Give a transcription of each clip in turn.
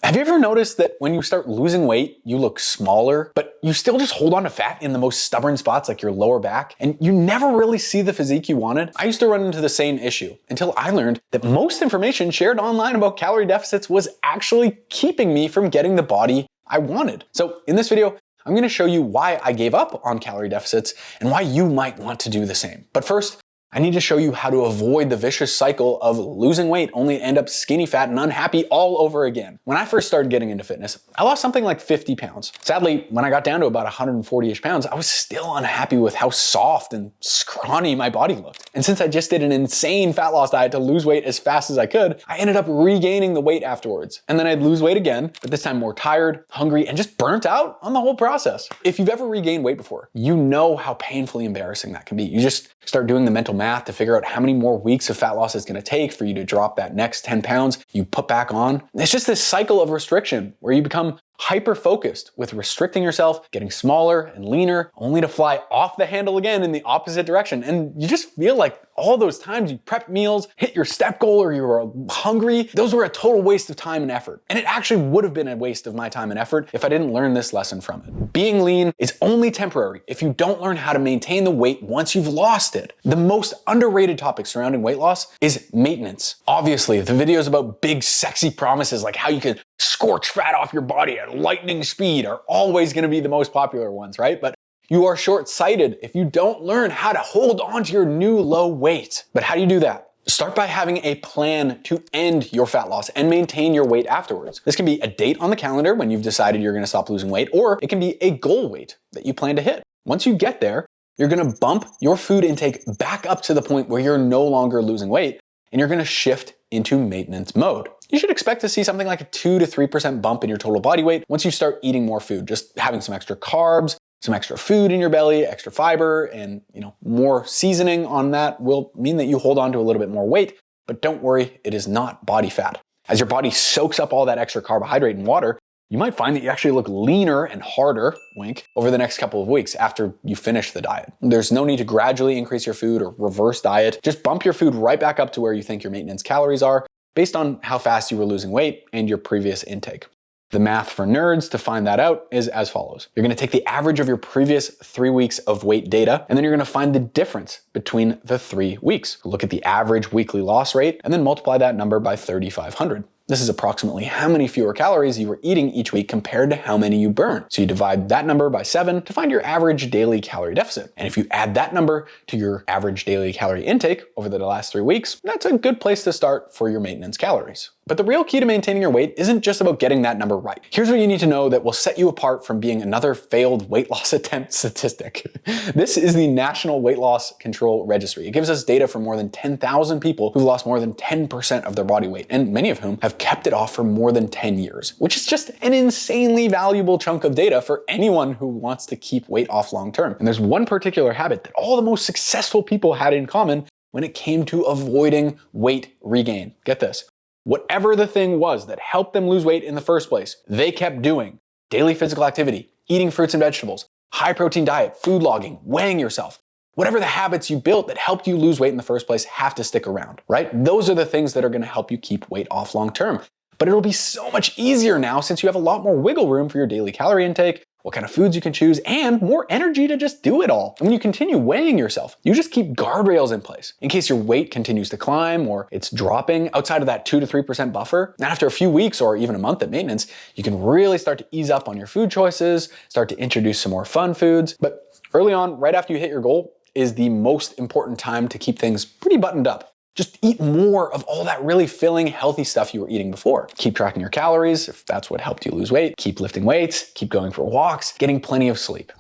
Have you ever noticed that when you start losing weight, you look smaller, but you still just hold on to fat in the most stubborn spots like your lower back, and you never really see the physique you wanted? I used to run into the same issue until I learned that most information shared online about calorie deficits was actually keeping me from getting the body I wanted. So in this video, I'm going to show you why I gave up on calorie deficits and why you might want to do the same. But first, I need to show you how to avoid the vicious cycle of losing weight only to end up skinny, fat, and unhappy all over again. When I first started getting into fitness, I lost something like 50 pounds. Sadly, when I got down to about 140-ish pounds, I was still unhappy with how soft and scrawny my body looked. And since I just did an insane fat loss diet to lose weight as fast as I could, I ended up regaining the weight afterwards. And then I'd lose weight again, but this time more tired, hungry, and just burnt out on the whole process. If you've ever regained weight before, you know how painfully embarrassing that can be. You just start doing the mental math to figure out how many more weeks of fat loss it's going to take for you to drop that next 10 pounds you put back on. It's just this cycle of restriction where you become hyper-focused with restricting yourself, getting smaller and leaner, only to fly off the handle again in the opposite direction. And you just feel like all those times you prepped meals, hit your step goal, or you were hungry, those were a total waste of time and effort. And it actually would have been a waste of my time and effort if I didn't learn this lesson from it. Being lean is only temporary if you don't learn how to maintain the weight once you've lost it. The most underrated topic surrounding weight loss is maintenance. Obviously, the videos about big, sexy promises like how you can scorch fat off your body at lightning speed are always going to be the most popular ones, right? But you are short-sighted if you don't learn how to hold on to your new low weight. But how do you do that? Start by having a plan to end your fat loss and maintain your weight afterwards. This can be a date on the calendar when you've decided you're going to stop losing weight, or it can be a goal weight that you plan to hit. Once you get there, you're going to bump your food intake back up to the point where you're no longer losing weight, and you're going to shift into maintenance mode. You should expect to see something like a 2 to 3% bump in your total body weight once you start eating more food, just having some extra carbs, some extra food in your belly, extra fiber, and more seasoning on that will mean that you hold on to a little bit more weight, but don't worry, it is not body fat. As your body soaks up all that extra carbohydrate and water, you might find that you actually look leaner and harder, wink, over the next couple of weeks after you finish the diet. There's no need to gradually increase your food or reverse diet. Just bump your food right back up to where you think your maintenance calories are based on how fast you were losing weight and your previous intake. The math for nerds to find that out is as follows. You're going to take the average of your previous 3 weeks of weight data, and then you're going to find the difference between the 3 weeks. Look at the average weekly loss rate, and then multiply that number by 3,500. This is approximately how many fewer calories you were eating each week compared to how many you burn. So you divide that number by 7 to find your average daily calorie deficit. And if you add that number to your average daily calorie intake over the last 3 weeks, that's a good place to start for your maintenance calories. But the real key to maintaining your weight isn't just about getting that number right. Here's what you need to know that will set you apart from being another failed weight loss attempt statistic. This is the National Weight Loss Control Registry. It gives us data from more than 10,000 people who've lost more than 10% of their body weight, and many of whom have kept it off for more than 10 years, which is just an insanely valuable chunk of data for anyone who wants to keep weight off long term. And there's one particular habit that all the most successful people had in common when it came to avoiding weight regain. Get this. Whatever the thing was that helped them lose weight in the first place, they kept doing. Daily physical activity, eating fruits and vegetables, high protein diet, food logging, weighing yourself. Whatever the habits you built that helped you lose weight in the first place have to stick around, right? Those are the things that are going to help you keep weight off long term. But it'll be so much easier now since you have a lot more wiggle room for your daily calorie intake, what kind of foods you can choose, and more energy to just do it all. And when you continue weighing yourself, you just keep guardrails in place in case your weight continues to climb or it's dropping outside of that 2 to 3% buffer. And after a few weeks or even a month at maintenance, you can really start to ease up on your food choices, start to introduce some more fun foods. But early on, right after you hit your goal, is the most important time to keep things pretty buttoned up. Just eat more of all that really filling, healthy stuff you were eating before. Keep tracking your calories if that's what helped you lose weight. Keep lifting weights, keep going for walks, getting plenty of sleep.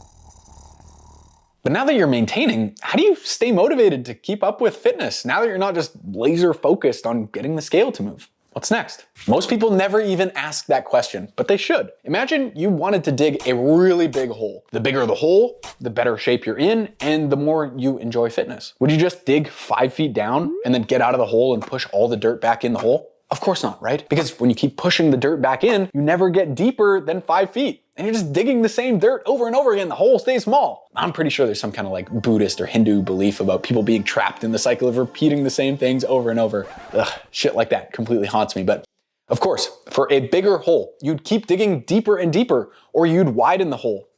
But now that you're maintaining, how do you stay motivated to keep up with fitness now that you're not just laser focused on getting the scale to move? What's next? Most people never even ask that question, but they should. Imagine you wanted to dig a really big hole. The bigger the hole, the better shape you're in, and the more you enjoy fitness. Would you just dig 5 feet down and then get out of the hole and push all the dirt back in the hole? Of course not, right? Because when you keep pushing the dirt back in, you never get deeper than 5 feet. And you're just digging the same dirt over and over again, the hole stays small. I'm pretty sure there's some kind of like Buddhist or Hindu belief about people being trapped in the cycle of repeating the same things over and over. Ugh, shit like that completely haunts me. But Of course, for a bigger hole, you'd keep digging deeper and deeper, or you'd widen the hole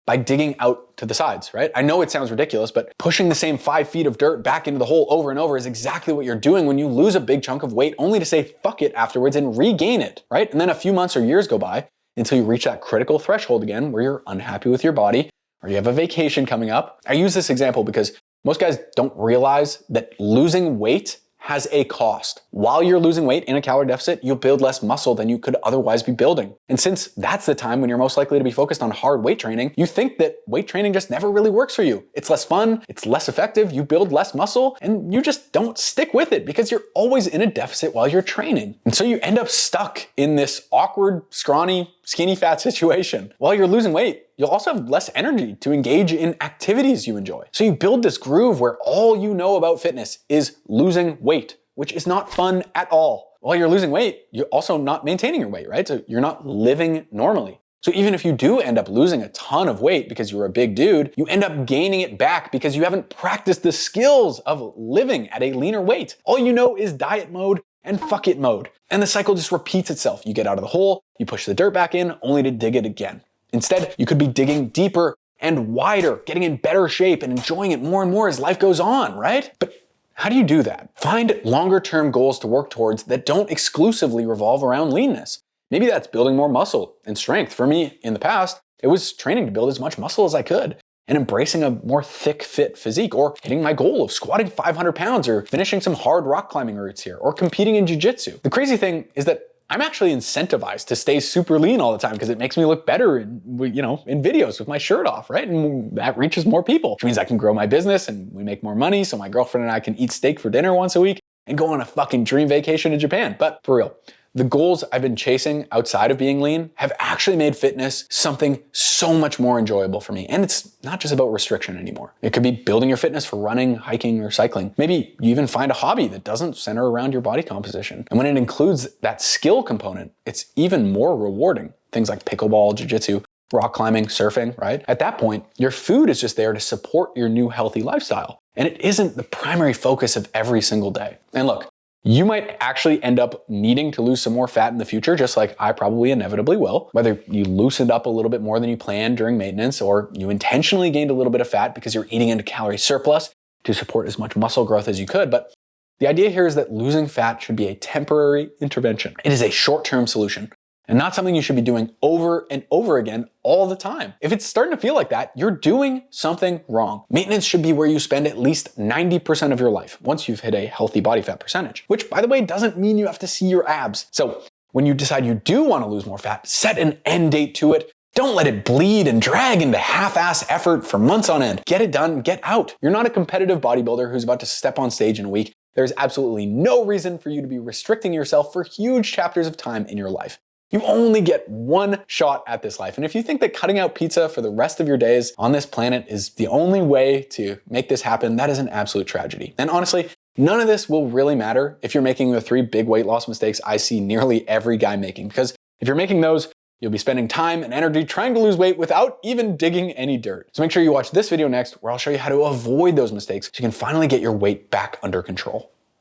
by digging out to the sides, right? I know it sounds ridiculous, but pushing the same 5 feet of dirt back into the hole over and over is exactly what you're doing when you lose a big chunk of weight, only to say fuck it afterwards and regain it, right? And then a few months or years go by until you reach that critical threshold again where you're unhappy with your body or you have a vacation coming up. I use this example because most guys don't realize that losing weight has a cost. While you're losing weight in a calorie deficit, you'll build less muscle than you could otherwise be building. And since that's the time when you're most likely to be focused on hard weight training, you think that weight training just never really works for you. It's less fun, it's less effective, you build less muscle, and you just don't stick with it because you're always in a deficit while you're training. And so you end up stuck in this awkward, scrawny, skinny fat situation. While you're losing weight, you'll also have less energy to engage in activities you enjoy. So you build this groove where all you know about fitness is losing weight, which is not fun at all. While you're losing weight, you're also not maintaining your weight, right? So you're not living normally. So even if you do end up losing a ton of weight because you're a big dude, you end up gaining it back because you haven't practiced the skills of living at a leaner weight. All you know is diet mode and fuck it mode. And the cycle just repeats itself. You get out of the hole, you push the dirt back in, only to dig it again. Instead, you could be digging deeper and wider, getting in better shape and enjoying it more and more as life goes on, right? But how do you do that? Find longer term goals to work towards that don't exclusively revolve around leanness. Maybe that's building more muscle and strength. For me, in the past, it was training to build as much muscle as I could and embracing a more thick, fit physique, or hitting my goal of squatting 500 pounds or finishing some hard rock climbing routes here or competing in jiu-jitsu. The crazy thing is that I'm actually incentivized to stay super lean all the time because it makes me look better in videos with my shirt off, right? And that reaches more people, which means I can grow my business and we make more money so my girlfriend and I can eat steak for dinner once a week and go on a fucking dream vacation in Japan. But for real, the goals I've been chasing outside of being lean have actually made fitness something so much more enjoyable for me. And it's not just about restriction anymore. It could be building your fitness for running, hiking, or cycling. Maybe you even find a hobby that doesn't center around your body composition. And when it includes that skill component, it's even more rewarding. Things like pickleball, jiu-jitsu, rock climbing, surfing, right? At that point, your food is just there to support your new healthy lifestyle. And it isn't the primary focus of every single day. And look, you might actually end up needing to lose some more fat in the future, just like I probably inevitably will. Whether you loosened up a little bit more than you planned during maintenance, or you intentionally gained a little bit of fat because you're eating into calorie surplus to support as much muscle growth as you could. But the idea here is that losing fat should be a temporary intervention. It is a short-term solution and not something you should be doing over and over again all the time. If it's starting to feel like that, you're doing something wrong. Maintenance should be where you spend at least 90% of your life once you've hit a healthy body fat percentage, which, by the way, doesn't mean you have to see your abs. So when you decide you do want to lose more fat, set an end date to it. Don't let it bleed and drag into half-ass effort for months on end. Get it done, get out. You're not a competitive bodybuilder who's about to step on stage in a week. There's absolutely no reason for you to be restricting yourself for huge chapters of time in your life. You only get one shot at this life. And if you think that cutting out pizza for the rest of your days on this planet is the only way to make this happen, that is an absolute tragedy. And honestly, none of this will really matter if you're making the 3 big weight loss mistakes I see nearly every guy making. Because if you're making those, you'll be spending time and energy trying to lose weight without even digging any dirt. So make sure you watch this video next where I'll show you how to avoid those mistakes so you can finally get your weight back under control.